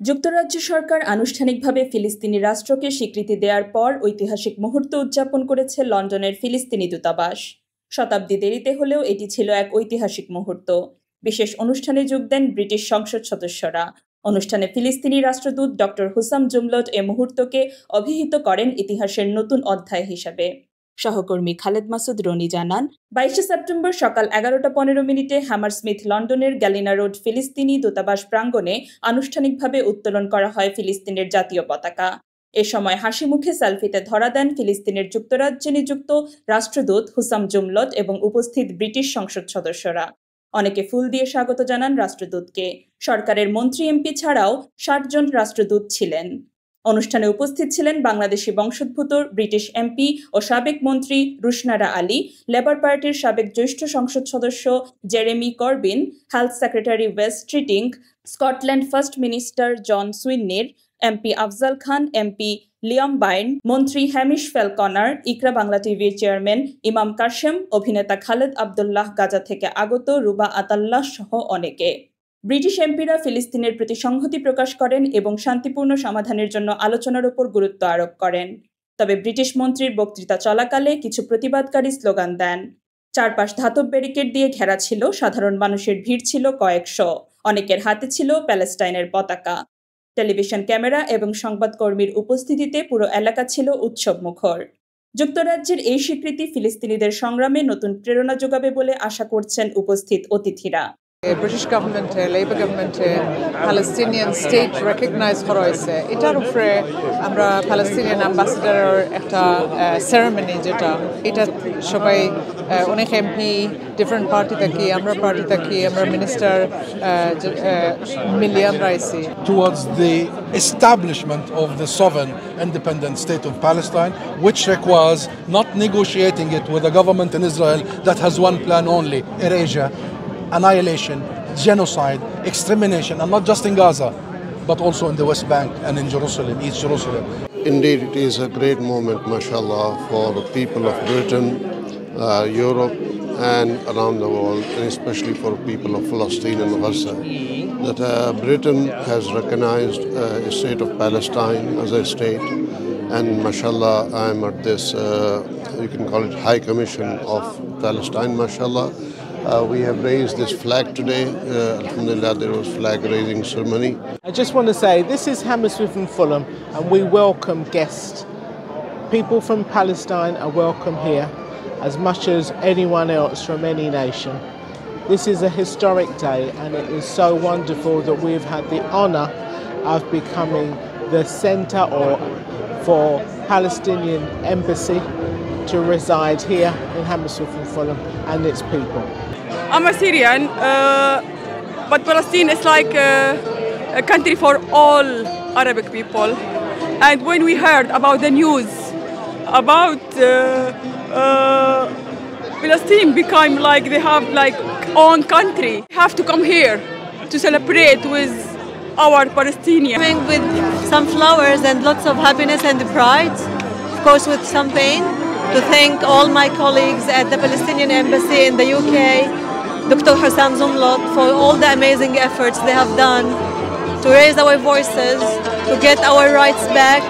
যুক্তরাজ্য সরকার আনুষ্ঠানিকভাবে ফিলিস্তিনি রাষ্ট্রকে স্বীকৃতি দেওয়ার পর ঐতিহাসিক মুহূর্ত উদযাপন করেছে লন্ডনের ফিলিস্তিনি দূতাবাস। শতাব্দী দেরিতে হলেও এটি ছিল এক ঐতিহাসিক মুহূর্ত। বিশেষ অনুষ্ঠানে যোগ দেন ব্রিটিশ সংসদ সদস্যরা। অনুষ্ঠানে ফিলিস্তিনি রাষ্ট্রদূত ডক্টর হুসাম জুমলট এ মুহূর্তকে অভিহিত করেন ইতিহাসের নতুন অধ্যায় হিসাবে। সহকর্মী খালেদ মাসুদ রনি জানান, 22 সেপ্টেম্বর সকাল 11:15 হ্যামারস্মিথ লন্ডনের গ্যালিনা রোড ফিলিস্তিনি দূতাবাস প্রাঙ্গণে আনুষ্ঠানিকভাবে উত্তোলন করা হয় ফিলিস্তিনের জাতীয় পতাকা। এ সময় হাসি মুখে সেলফিতে ধরা দেন ফিলিস্তিনের যুক্তরাজ্যে নিযুক্ত রাষ্ট্রদূত হুসাম জুমলট এবং উপস্থিত ব্রিটিশ সংসদ সদস্যরা। অনেকে ফুল দিয়ে স্বাগত জানান রাষ্ট্রদূতকে। সরকারের মন্ত্রী এমপি ছাড়াও 60 জন রাষ্ট্রদূত ছিলেন। অনুষ্ঠানে উপস্থিত ছিলেন বাংলাদেশি বংশোদ্ভূত ব্রিটিশ এমপি ও সাবেক মন্ত্রী রুশনারা আলী, লেবার পার্টির সাবেক জ্যেষ্ঠ সংসদ সদস্য জেরেমি করবিন, হেলথ সেক্রেটারি ওয়েস স্ট্রিটিং, স্কটল্যান্ড ফার্স্ট মিনিস্টার জন সুইন্নির, এমপি আফজাল খান, এমপি লিয়াম বাইন, মন্ত্রী হ্যামিশ ফেলকনার, ইকরা বাংলা টিভির চেয়ারম্যান ইমাম কাশেম, অভিনেতা খালেদ আবদুল্লাহ গাজা থেকে আগত রুবা আতাল্লাহ সহ অনেকে। ব্রিটিশ এমপিরা ফিলিস্তিনের প্রতি সংহতি প্রকাশ করেন এবং শান্তিপূর্ণ সমাধানের জন্য আলোচনার উপর গুরুত্ব আরোপ করেন। তবে ব্রিটিশ মন্ত্রীর বক্তৃতা চলাকালে কিছু প্রতিবাদকারী স্লোগান দেন। চারপাশ ধাতব ব্যারিকেড দিয়ে ঘেরা ছিল, সাধারণ মানুষের ভিড় ছিল কয়েকশো, অনেকের হাতে ছিল প্যালেস্টাইনের পতাকা। টেলিভিশন ক্যামেরা এবং সংবাদকর্মীর উপস্থিতিতে পুরো এলাকা ছিল উৎসবমুখর। যুক্তরাজ্যের এই স্বীকৃতি ফিলিস্তিনিদের সংগ্রামে নতুন প্রেরণা যোগাবে বলে আশা করছেন উপস্থিত অতিথিরা। ব্রিটিশ গভর্নমেন্টে, লেবার গভর্নমেন্টে প্যালেস্টিনিয়ান স্টেট রেকগনাইজ করা হয়েছে। এটার উপরে আমরা প্যালেস্টিনিয়ান অ্যাম্বাসেডারের একটা সেরেমনি, যেটা এটা সবাই অনেক এমপি ডিফারেন্ট পার্টি থাকি, আমরা পার্টি থাকি, আমরা মিনিস্টার মিলিয়ে আমরা আইছি। Towards the establishment of the sovereign independent state of Palestine, which requires not negotiating it with a government in Israel that has one plan only: erasure, annihilation, genocide, extermination, and not just in Gaza, but also in the West Bank and in Jerusalem, East Jerusalem. Indeed, it is a great moment, mashallah, for the people of Britain, Europe, and around the world, and especially for people of Palestine and Gaza, that Britain has recognized a state of Palestine as a state, and mashallah, I'm at this, you can call it High Commission of Palestine, mashallah. We have raised this flag today. Alhamdulillah, there was flag raising ceremony. I just want to say this is Hammersmith and Fulham, and we welcome guests. People from Palestine are welcome here as much as anyone else from any nation. This is a historic day, and it is so wonderful that we've had the honour of becoming the centre for Palestinian embassy to reside here in Hammersmith and Fulham and its people. I'm a Syrian, but Palestine is like a country for all Arabic people. And when we heard about the news about Palestine become like they have like own country, we have to come here to celebrate with our Palestinians. With some flowers and lots of happiness and pride, of course with some pain, to thank all my colleagues at the Palestinian Embassy in the UK, Dr. Hussam Zumlot, for all the amazing efforts they have done to raise our voices, to get our rights back,